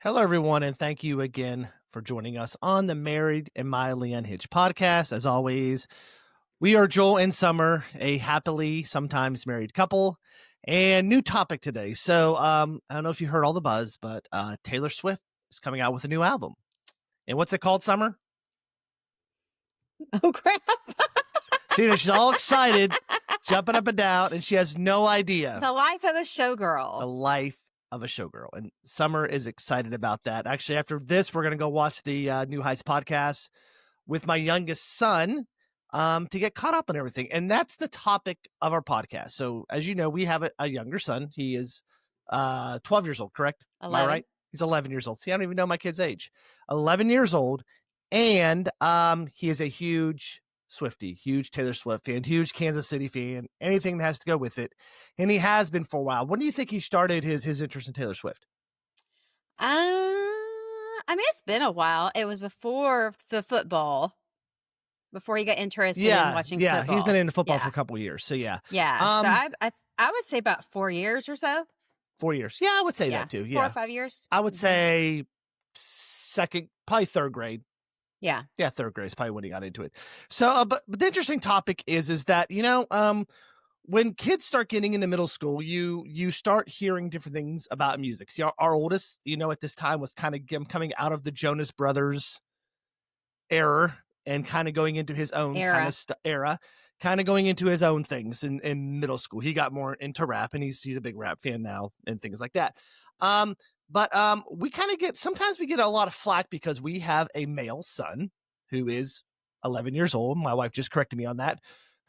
Hello, everyone, and thank you again for joining us on the Married and Mildly Unhinged podcast. As always, we are Joel and Summer, a happily sometimes married couple, and new topic today. So, I don't know if you heard all the buzz, but Taylor Swift is coming out with a new album. And what's it called, Summer? Oh, crap. See, she's all excited, jumping up and down, and she has no idea. The Life of a Showgirl. The Life of a Showgirl. And Summer is excited about that. Actually, after this, we're going to go watch the New Heights podcast with my youngest son to get caught up on everything. And that's the topic of our podcast. So as you know, we have a younger son. He is 12 years old, correct? 11. Am I right? He's 11 years old. See, I don't even know my kid's age. 11 years old. And he is a huge Swiftie, huge Taylor Swift fan, huge Kansas City fan, anything that has to go with it. And he has been for a while. When do you think he started his interest in Taylor Swift? I mean, it's been a while. It was before the football, before he got interested in watching football. Yeah, he's been into football for a couple of years. So, yeah. Yeah. So I would say about 4 years or so. 4 years. Yeah, I would say that too. Yeah. 4 or 5 years. I would say probably third grade. Yeah. Yeah, third grade is probably when he got into it. So, but the interesting topic is that, when kids start getting into middle school, you start hearing different things about music. See, our oldest, at this time was kind of coming out of the Jonas Brothers era and kind of going into his own kind of going into his own things in middle school. He got more into rap, and he's a big rap fan now and things like that. But we kind of sometimes we get a lot of flack because we have a male son who is 11 years old. My wife just corrected me on that,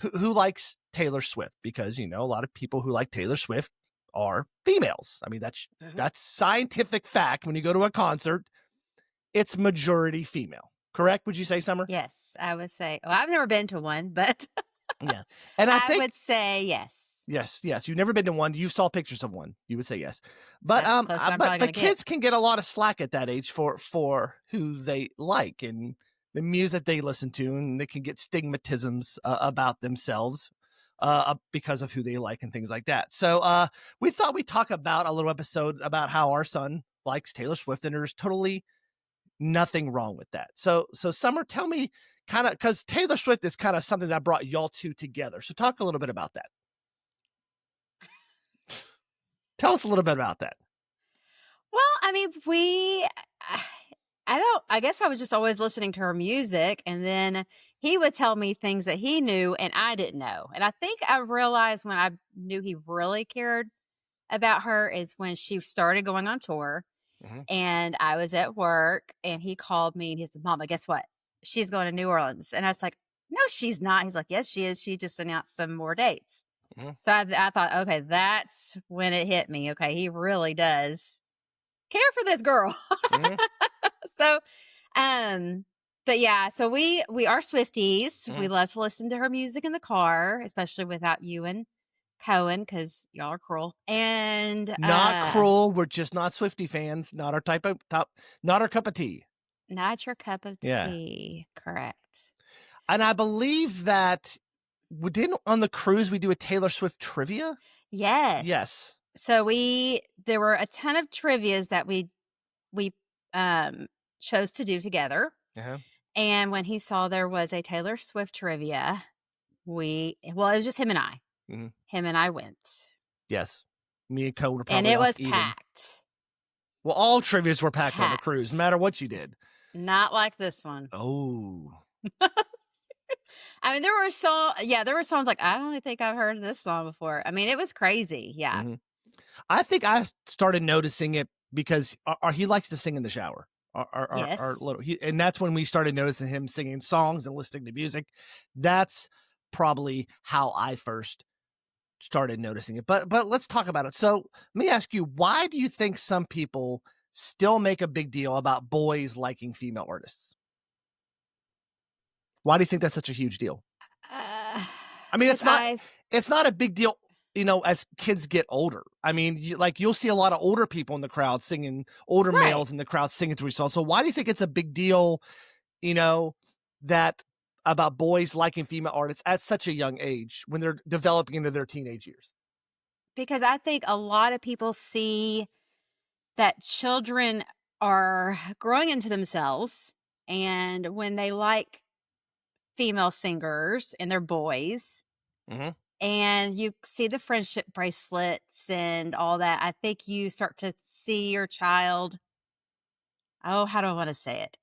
who likes Taylor Swift because, a lot of people who like Taylor Swift are females. I mean, that's scientific fact. When you go to a concert, it's majority female. Correct? Would you say, Summer? Yes, I would say. Well, I've never been to one, but yeah. And I would say yes. Yes. You've never been to one. You saw pictures of one. You would say yes. But but the kids can get a lot of slack at that age for who they like and the music they listen to, and they can get stigmatisms about themselves because of who they like and things like that. So we thought we'd talk about a little episode about how our son likes Taylor Swift, and there's totally nothing wrong with that. So Summer, tell me kind of, because Taylor Swift is kind of something that brought y'all two together. So talk a little bit about that. Tell us a little bit about that. Well, I mean, I guess I was just always listening to her music, and then he would tell me things that he knew and I didn't know. And I think I realized when I knew he really cared about her is when she started going on tour. Mm-hmm. And I was at work and he called me and he said, "Mama, guess what? She's going to New Orleans." And I was like, "No, she's not." He's like, "Yes, she is. She just announced some more dates." Mm-hmm. So I thought, okay, that's when it hit me. Okay, he really does care for this girl. Mm-hmm. So, but yeah, so we are Swifties. Mm-hmm. We love to listen to her music in the car, especially without you and Cohen, because y'all are cruel. And not cruel. We're just not Swiftie fans. Not our not our cup of tea. Not your cup of tea. Yeah. Correct. And I believe that on the cruise we do a Taylor Swift trivia. Yes. So there were a ton of trivias that we chose to do together. Uh-huh. And when he saw there was a Taylor Swift trivia, it was just him and I. Mm-hmm. Him and I went. Yes. Me and Cohen were probably and it was packed. Well, all trivias were packed on the cruise, no matter what you did. Not like this one. Oh. I mean, there were songs like, I don't think I've heard this song before. I mean, it was crazy. Yeah. Mm-hmm. I think I started noticing it because he likes to sing in the shower. Yes. And that's when we started noticing him singing songs and listening to music. That's probably how I first started noticing it. But let's talk about it. So let me ask you, why do you think some people still make a big deal about boys liking female artists? Why do you think that's such a huge deal? I mean, it's not a big deal, as kids get older. I mean, you'll see a lot of older people in the crowd singing, older males in the crowd singing to each other. So why do you think it's a big deal, that about boys liking female artists at such a young age when they're developing into their teenage years? Because I think a lot of people see that children are growing into themselves, and when they like female singers and they're boys, Mhm. and you see the friendship bracelets and all that, I think you start to see your child. Oh, how do I want to say it?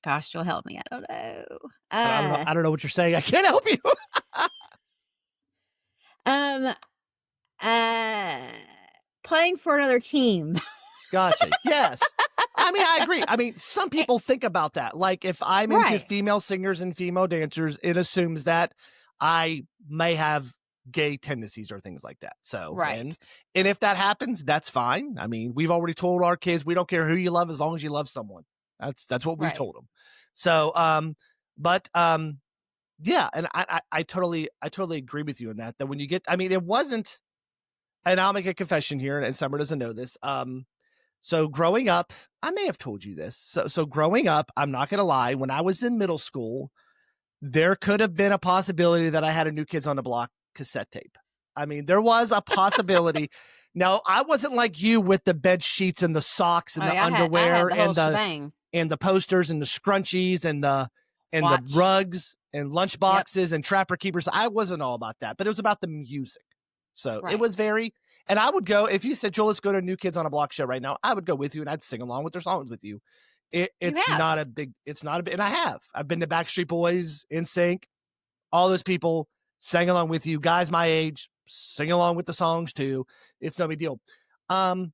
Gosh, you'll help me. I don't know. I don't know what you're saying. I can't help you. Um, uh, Playing for another team. Gotcha. Yes. I mean, I agree. I mean, some Eh, people think about that. Like, if I'm into right, female singers and female dancers, it assumes that I may have gay tendencies or things like that. So, right, and if that happens, that's fine. I mean, we've already told our kids we don't care who you love as long as you love someone. That's what we've right. told them. So, but yeah, and I totally agree with you in that. That when you get, I mean, it wasn't, and I'll make a confession here, and Summer doesn't know this. So growing up, I may have told you this. So growing up, I'm not gonna lie, when I was in middle school, there could have been a possibility that I had a New Kids on the Block cassette tape. I mean, there was a possibility. Now, I wasn't like you with the bed sheets and the socks and Oh the yeah, I had underwear the whole shebang. and the posters and the scrunchies and the Watch. rugs and lunch Yep. boxes and trapper keepers. I wasn't all about that, but it was about the music. So it Right. was very, and I would go if you said, "Joel, let's go to a New Kids on a Block show right now." I would go with you and I'd sing along with their songs with you. You It's have. not a big, it's not a big, and I have. I've been to Backstreet Boys, NSYNC, all those people sang along with you. Guys my age sing along with the songs too. It's no big deal. Um,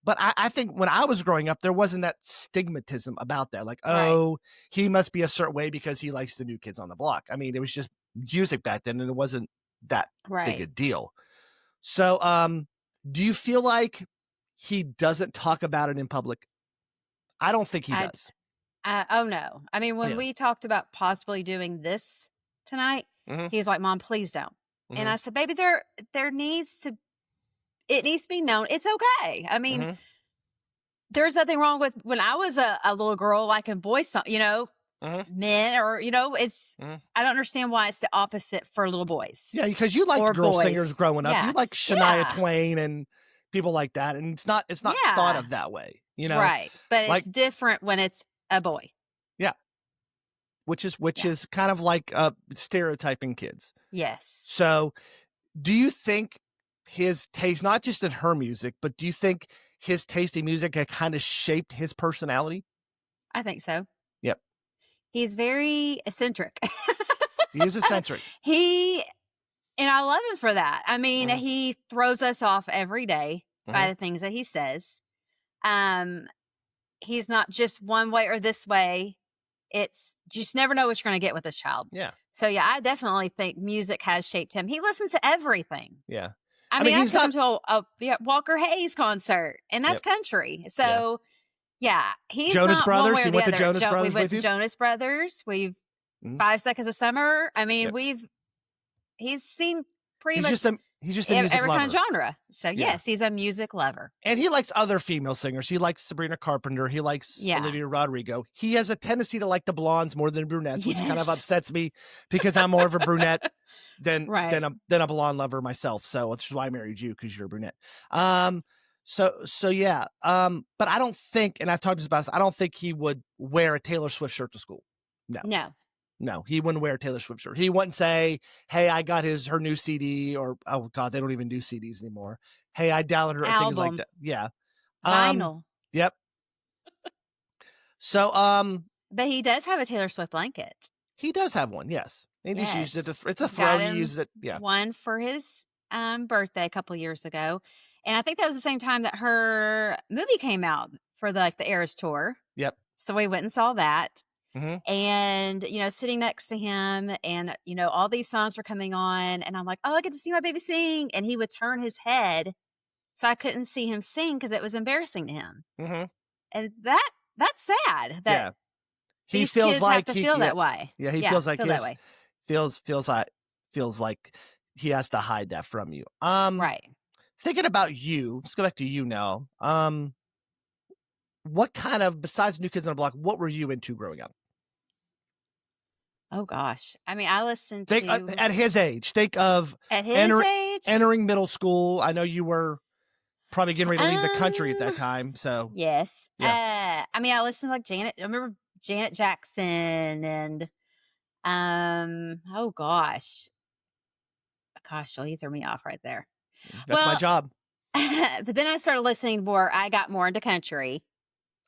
but I think when I was growing up, there wasn't that stigmatism about that. Like, Right. oh, he must be a certain way because he likes the New Kids on the Block. I mean, it was just music back then, and it wasn't that big Right. a deal. So, do you feel like he doesn't talk about it in public? I don't think he I does. Oh, no. I mean, when Yeah. we talked about possibly doing this tonight, Mhm. he was like, "Mom, please don't." And Mhm. I said, "Baby, there needs to it needs to be known. It's okay." I mean, Mhm. there's nothing wrong with when I was a little girl liking boys song, Mhm. men or, it's Mhm. I don't understand why it's the opposite for little boys Yeah, because you liked or girl singers boys. growing up. You Yeah. like Shania Yeah. Twain and people like that, and it's not thought Yeah. of that way, you know? Right. But it's Like, different when it's a boy. yeah, which Yeah. is kind of like, stereotyping kids. Yes. So, do you think his taste, not just in her music, but do you think his taste in music had kinda shaped his personality? I think so. Yep. He's very eccentric. He is eccentric. He and I love him for that. I mean, Mhm. he throws us off every day by Mhm. the things that he says. Um, he's not just one way or this way. It's you just never know what you're gonna get with this child. Yeah. So, yeah, I definitely think music has shaped him. He listens to everything. Yeah. I I mean, mean, I he's took him not. to a yeah, Walker Hayes concert, and that's Yep. country. Yeah. So, yeah, he's Jonas not one Brothers? way He or the went to other. Jonas We Brothers went with to you? Jonas Brothers. We've Mhm. 5 Seconds of Summer. I mean, Yep. he's seen pretty much He's just a music every kind of lover. genre. So, Yeah. yes, he's a music lover. And he likes other female singers. He likes Sabrina Carpenter. He likes Yeah. Olivia Rodrigo. He has a tendency to like the blondes more than brunettes, which kind of Yes. upsets me because I'm more of a brunette Right. than a blonde lover myself. So which is why I married you, because you're a brunette. Um, so yeah. But I don't think, and I've talked to him about this, I don't think he would wear a Taylor Swift shirt to school. No. No. No, he wouldn't wear a Taylor Swift shirt. He wouldn't say, "Hey, I got her new CD," or, oh god, they don't even do CDs anymore. "Hey, I downloaded her," or things like Album, that. Yeah. Um, vinyl. yep. So, But he does have a Taylor Swift blanket. he does have one, yes. He just uses it Yes. it's a throw, Got he him uses it, yeah. one for his, birthday a couple years ago, and I think that was the same time that her movie came out for the Eras Tour, Yep. so we went and saw that, Mhm. and, sitting next to him and, all these songs are coming on, and I'm like, "Oh, I get to see my baby sing," and he would turn his head so I couldn't see him sing because it was embarrassing to him, Mhm. and that's sad that Yeah. He these feels kids have like to feel that way. yeah, he Yeah, feels like feel that way. feels like he has to hide that from you. Right. Thinking about you, let's go back to you now. What kind of, besides New Kids on the Block, what were you into growing up? Oh gosh. I mean, I listened Think, to at his age, think of at his enter age, entering middle school. I know you were Probably getting ready to leave the country at Um, that time. So yes. yeah. I mean, I listened to like Janet. I remember Janet Jackson and oh gosh, Joel, you threw me off right there. That's my Well, job. but then I started listening more. I got more into country,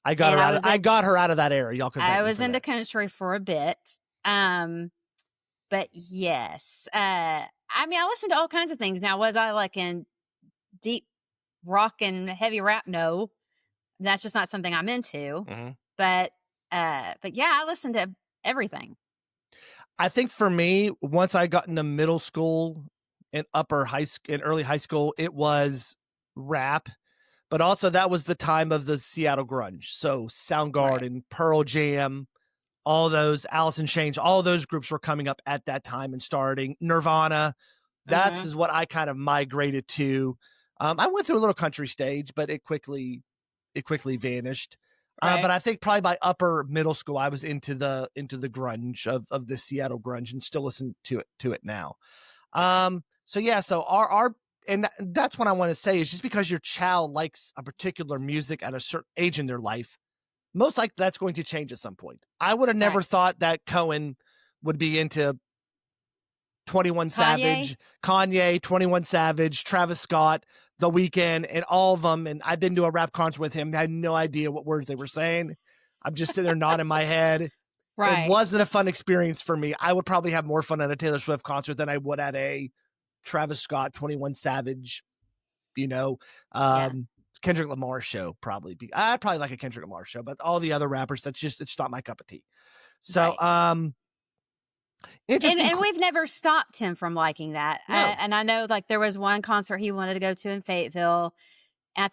I got and her out of I got her out of that era. Y'all can I thank me was for into that. country for a bit. Um, but yes, I mean, I listened to all kinds of things. Now, was I like in deep rock and heavy rap? No, that's just not something I'm into. Mhm. But yeah, I listened to everything. I think for me, once I got into middle school and upper high school and early high school, it was rap. But also that was the time of the Seattle grunge. So Right. Soundgarden, Pearl Jam, all those Alice in Chains, all those groups were coming up at that time and starting. Nirvana. That's Hmm. is what I kind of migrated to. I went through a little country stage, but it quickly vanished. But Right. I think probably by upper middle school, I was into the grunge of the Seattle grunge and still listen to it now. So yeah, so our and that's what I want to say is just because your child likes a particular music at a certain age in their life, most likely that's going to change at some point. I would have Right. never thought that Cohen would be into 21 Kanye. Savage, Kanye, 21 Savage, Travis Scott, The Weeknd, and all of them. And I've been to a rap concert with him. Had no idea what words they were saying. I'm just sitting there nodding my head. It Right. wasn't a fun experience for me. I would probably have more fun at a Taylor Swift concert than I would at a Travis Scott, 21 Savage, you know, Yeah. um, Kendrick Lamar show. I'd probably like a Kendrick Lamar show, but all the other rappers, it's not my cup of tea. So, Right. And interesting. we've never stopped him from liking that. No, And I know like there was one concert he wanted to go to in Fayetteville.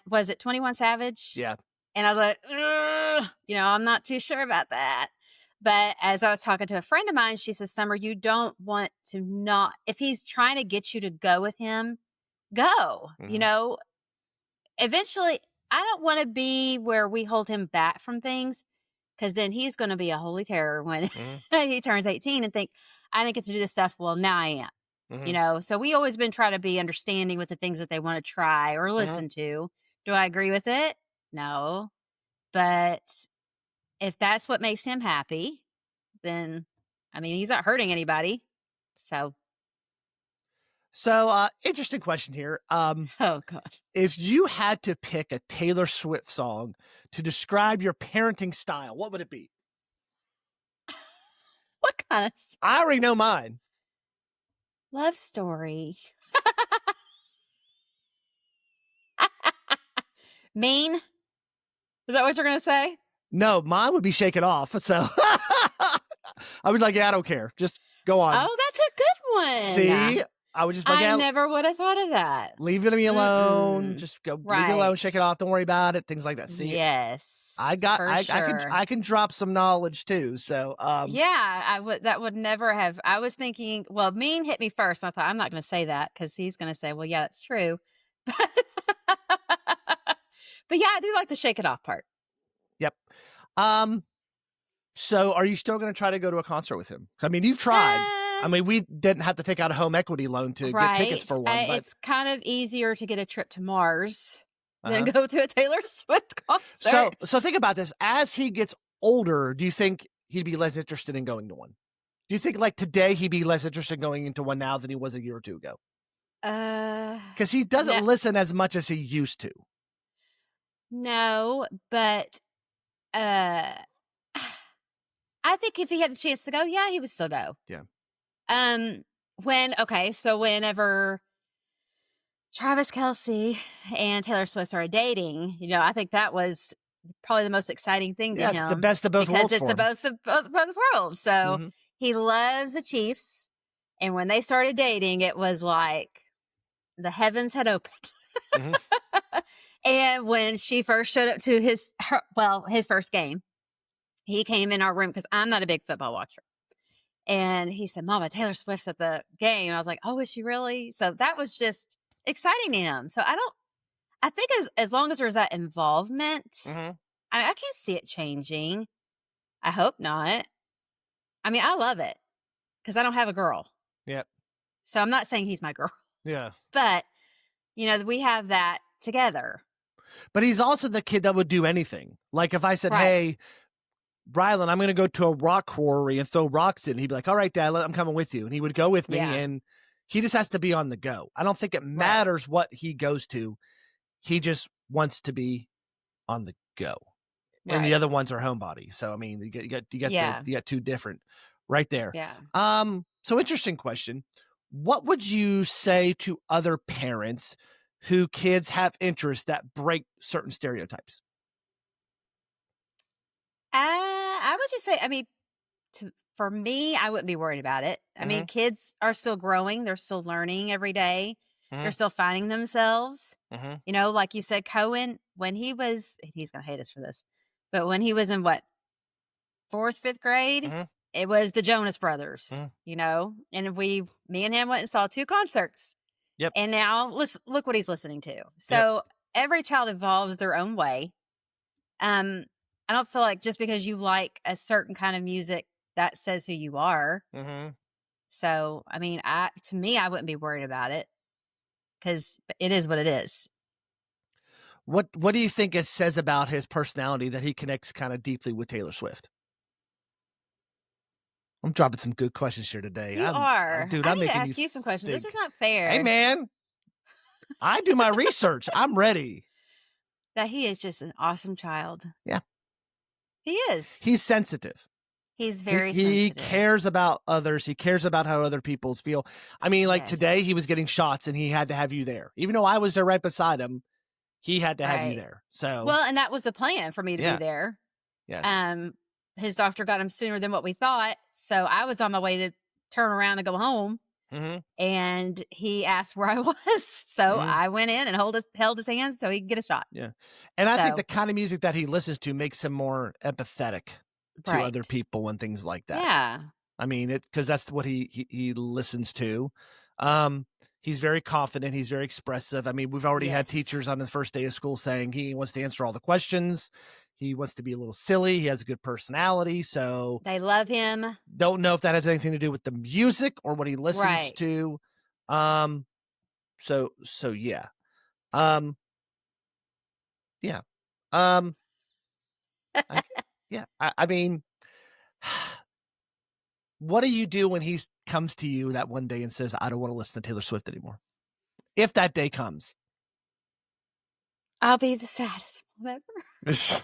Was it 21 Savage? yeah, And I was like, "Ugh," I'm not too sure about that. But as I was talking to a friend of mine, she says, Summer, you don't want to not, if he's trying to get you to go with him, go. hmm Eventually, I don't want to be where we hold him back from things because then he's going to be a holy terror when hmm he turns 18 and think, I didn't get to do this stuff. Well, now I am. hmm So we always been trying to be understanding with the things that they want to try or hmm listen to. Do I agree with it? No. But if that's what makes him happy, then I mean, he's not hurting anybody. So, So, interesting question here. oh God. If you had to pick a Taylor Swift song to describe your parenting style, what would it be? What kind of I already know mine. love story? Mean? Is that what you're going to say? No, mine would be Shake It Off. So I was like, yeah, I don't care. Just go on. Oh, that's a good one. See, I would just be like, I yeah, never would have thought of that. leave it me alone. Mm-mm. Just go, leave it alone. Right. Shake it off. Don't worry about it. Things like that. See, Yes, I got, for I can, sure. I can drop some knowledge too. So, Yeah, that would never have. I was thinking, well, mean hit me first. I thought, I'm not going to say that because he's going to say, well, yeah, that's true. But yeah, I do like the shake it off part. yep. Um, So are you still going to try to go to a concert with him? I mean, you've tried. Uh, I mean, we didn't have to take out a home equity loan to get tickets right. for one, but It's kind of easier to get a trip to Mars than uh-huh. go to a Taylor Swift So concert. so think about this. As he gets older, do you think he'd be less interested in going to one? Do you think like today he'd be less interested in going into one now than he was a year or two ago? Uh, Because he doesn't no, listen as much as he used to. no, but uh, I think if he had the chance to go, yeah, he would still go. Yeah. Um, so whenever Travis Kelsey and Taylor Swift started dating, I think that was probably the most exciting thing to Yeah, it's the him best of both because worlds it's for the him. best of both worlds. So hmm he loves the Chiefs. And when they started dating, it was like the heavens had opened. hmm And when she first showed up to his first game, he came in our room because I'm not a big football watcher. And he said, Mama, Taylor Swift's at the game. And I was like, oh, is she really? So that was just exciting to him. So I think as long as there's that involvement, hmm I can't see it changing. I hope not. I mean, I love it because I don't have a girl. Yep. So I'm not saying he's my girl, Yeah. but we have that together. But he's also the kid that would do anything. Like if I said, Right. "Hey, Rylan, I'm going to go to a rock quarry and throw rocks in," he'd be like, "All right, Dad, I'm coming with you." And he would go with me, Yeah. and he just has to be on the go. I don't think it Right. matters what he goes to. He just wants to be on the go. And the Right. other ones are homebody. So I mean, Yeah. you got two different right there. Yeah. So interesting question. What would you say to other parents who kids have interests that break certain stereotypes? I would just say, I mean, for me, I wouldn't be worried about it. I mean, Mhm, kids are still growing, they're still learning every day, they're mhm, still finding themselves. mhm, You know, like you said, Cohen, when he's going to hate us for this, but when he was in what, fourth, fifth grade, mhm, it was the Jonas Brothers, mhm. you know, and me and him went and saw two concerts. Yep, And now look what he's listening to. yep, So every child evolves their own way. Um, I don't feel like just because you like a certain kind of music, that says who you are. mhm. So, I mean, to me, I wouldn't be worried about it because it is what it is. What do you think it says about his personality that he connects kinda deeply with Taylor Swift? I'm dropping some good questions here today. You are. Dude, I I'm need to making you ask you some questions. This is think. not Hey, fair. man, I do my research. I'm ready. That he is just an awesome child. Yeah. He is. He's sensitive. He's He very he sensitive. cares about others. He cares about how other people feel. I mean, like today, Yes. he was getting shots, and he had to have you there. Even though I was there right beside him, he had to have you Right. there. So, Well, and that was the plan for me to be yeah, there. yes. Um, his doctor got him sooner than what we thought. So I was on my way to turn around and go home. Mhm, And he asked where I was. So mhm, I went in and held his hand so he could get a shot. yeah. And I think the So, kind of music that he listens to makes him more empathetic to other right. people and things like that. Yeah. I mean, it because that's what he listens to. Um, he's very confident. He's very expressive. I mean, we've already had Yes. teachers on his first day of school saying he wants to answer all the questions. He wants to be a little silly. He has a good personality. So They love him. don't know if that has anything to do with the music or what he listens Right. to. Um, so yeah. Um, yeah. Um, I, yeah. I mean, what do you do when he comes to you that one day and says, "I don't want to listen to Taylor Swift anymore"? If that day comes. I'll be the saddest mom ever.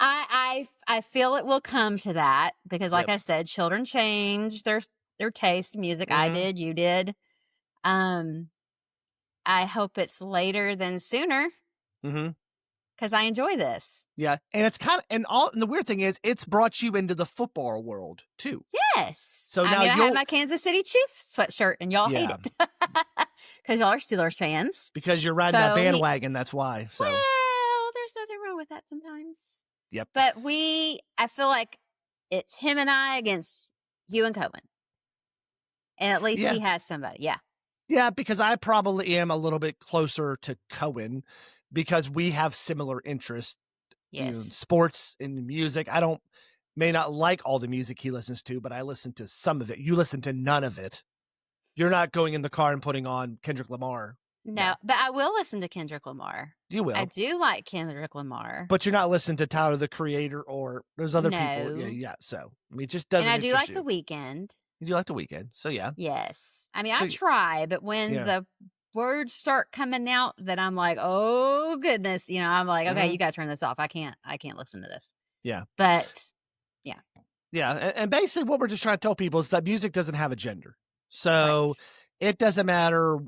I feel it will come to that because like Yep. I said, children change their taste in music. I Mhm, did, you did. Um, I hope it's later than sooner mhm. because I enjoy this. Yeah, and it's kinda and the weird thing is it's brought you into the football world too. Yes. So I now mean, I had you'll my Kansas City Chiefs sweatshirt and y'all hate yeah, it because y'all are Steelers fans. because you're riding that So bandwagon, that's why, so, there's nothing wrong with that sometimes. yep. But I feel like it's him and I against you and Cohen. And at least Yeah, he has somebody. Yeah. yeah, because I probably am a little bit closer to Cohen because we have similar interests, in Yes. sports, in music. I don't may not like all the music he listens to, but I listen to some of it. You listen to none of it. You're not going in the car and putting on Kendrick Lamar. No, No, but I will listen to Kendrick Lamar. you I will. do like Kendrick Lamar. But you're not listening to Tyler, the Creator, or there's other people. Yeah, No. yeah. So I mean, it just And doesn't I do interest like The you. Weekend. You do like the weekend. So yeah. Yes. I mean, I So try, but when yeah. the words start coming out that I'm like, "Oh goodness," I'm like, "Okay, Hmm. you gotta turn this off. I can't listen to this." Yeah. But yeah, Yeah. And basically what we're just trying to tell people is that music doesn't have a gender. So right. it doesn't matter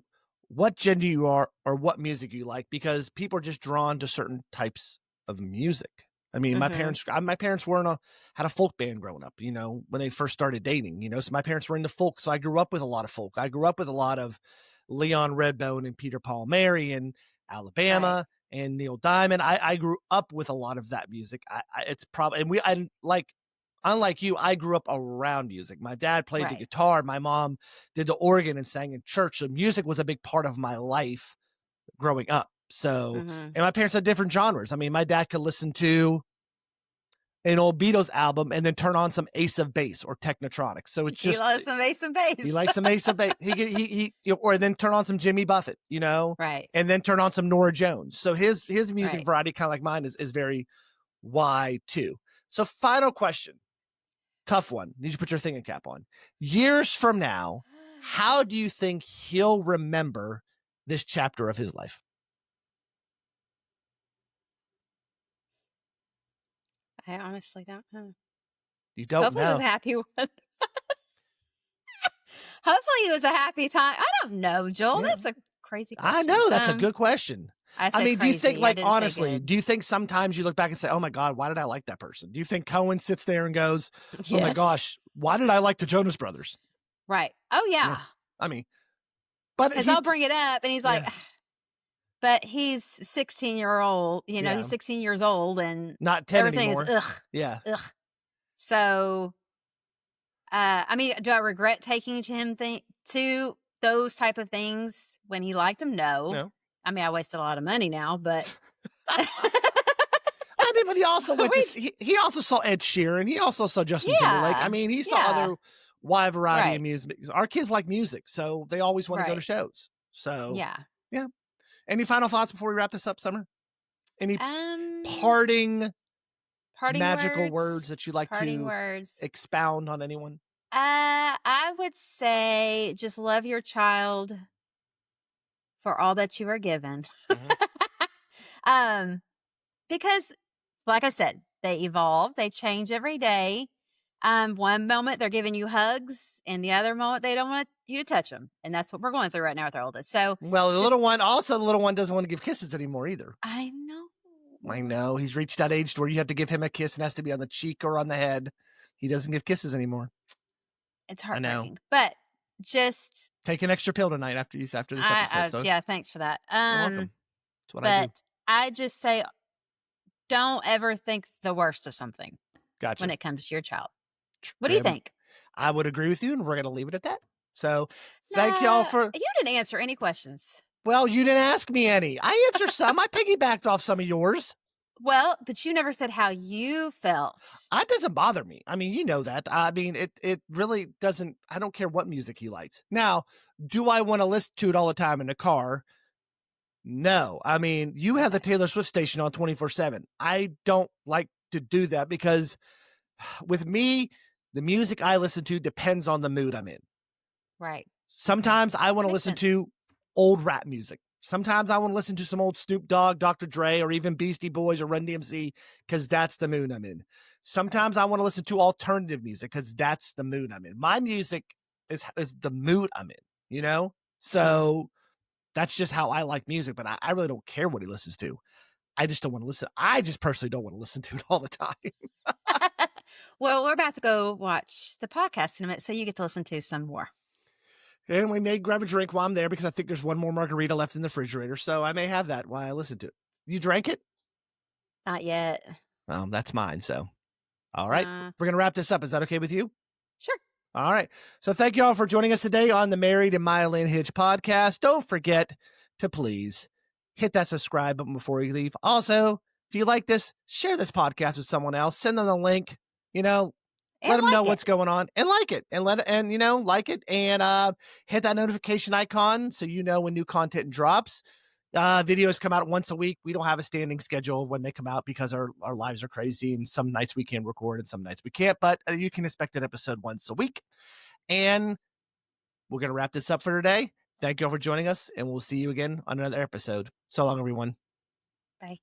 what gender you are or what music you like, because people are just drawn to certain types of music. I mean, Mhm. my parents weren't had a folk band growing up, when they first started dating, so my parents were into folk. So I grew up with a lot of folk. I grew up with a lot of Leon Redbone and Peter Paul and Mary and Right. Alabama and Neil Diamond. I grew up with a lot of that music. It's probably, and like, unlike you, I grew up around music. My dad played the Right. guitar. My mom did the organ and sang in church. So music was a big part of my life growing up. So, Mhm. and my parents had different genres. I mean, my dad could listen to an old Beatles album and then turn on some Ace of Base or Technotronic. So it's He just loves some Ace and Base. he likes some Ace of Base. Or then turn on some Jimmy Buffett, Right. and then turn on some Nora Jones. So his music Right. variety, kind of like mine, is very wide too. So final question, tough one. Need you to put your thinking cap on. Years from now, how do you think he'll remember this chapter of his life? I honestly don't know. You don't Hopefully it was a know. happy one. Hopefully it was a happy time. I don't know, Joel. Yeah. That's a crazy I question. know that's a good question. I I said mean, do you think, crazy. I like, didn't say honestly, good. do you think sometimes you look back and say, "Oh my God, why did I like that person?" Do you think Cohen sits there and goes, "Oh my Yes. gosh, why did I like the Jonas Brothers?" Right. Oh Yeah, yeah. I mean, but Because I'll bring it up and he's like, yeah, but he's 16-year-old, he's yeah, 16 years old and not 10 everything is anymore. Yeah. ugh. So, I mean, do I regret taking him to those type of things when he liked them? No. No. I mean, I wasted a lot of money now, but I mean, but he also went to we, see he also saw Ed Sheeran, he also saw Justin Timberlake. I yeah, mean, he saw yeah, other wide variety of right, music. Our kids like music, so they always wanna go to right, shows. So, yeah. yeah. Any final thoughts before we wrap this up, Summer? Any Um, parting parting magical words words, that you like parting to words. expound on anyone? I would say just love your child for all that you are given. Mhm. um, because like I said, they evolve, they change every day. One moment they're giving you hugs, and the other moment they don't want you to touch them, and that's what we're going through right now with our oldest. So Well, just the little one doesn't wanna give kisses anymore either. I know I know, he's reached that age to where you have to give him a kiss and it has to be on the cheek or on the head. He doesn't give kisses anymore. it's I know. heartbreaking, but just Take an extra pill tonight after this episode, so yeah, thanks for that. you're welcome. That's what I But do. I just say don't ever think the worst of something when Gotcha. it comes to your child. What do you Trim. think? I would agree with you, and we're gonna leave it at that. So, thank y'all Nah, for you didn't answer any questions. well, you didn't ask me any. I answered some. I piggybacked off some of yours. Well, but you never said how you felt. That doesn't bother me. I mean, you know that. I mean, it really doesn't. I don't care what music he likes. Now, do I want to listen to it all the time in the car? No. I mean, you have the Okay. Taylor Swift station on 24/7. I don't like to do that because with me, the music I listen to depends on the mood I'm in. Right. Sometimes I want to Makes listen sense. to old rap music. Sometimes I want to listen to some old Snoop Dogg, Dr. Dre, or even Beastie Boys or Run DMC because that's the mood I'm in. Right. Sometimes I want to listen to alternative music because that's the mood I'm in. My music is the mood I'm in. Mhm. So that's just how I like music, but I really don't care what he listens to. I just don't want to listen. I just personally don't want to listen to it all the time. Well, we're about to go watch the podcast in a minute, so you get to listen to some more. And we may grab a drink while I'm there because I think there's one more margarita left in the refrigerator. So I may have that while I listen to it. You drank it? Not yet. Well, that's mine. So, all right. Uh, We're going to wrap this up. Is that okay with you? sure. All right. So thank you all for joining us today on the Married and Mildly Unhinged podcast. Don't forget to please hit that subscribe button before you leave. Also, if you like this, share this podcast with someone else. Send them the link. You know, And let them know like what's it. going on and like it and like it and hit that notification icon so you know when new content drops. Videos come out once a week. We don't have a standing schedule of when they come out because our lives are crazy and some nights we can record and some nights we can't, but you can expect an episode once a week. And we're going to wrap this up for today. Thank you all for joining us, and we'll see you again on another episode. So long, everyone. Bye.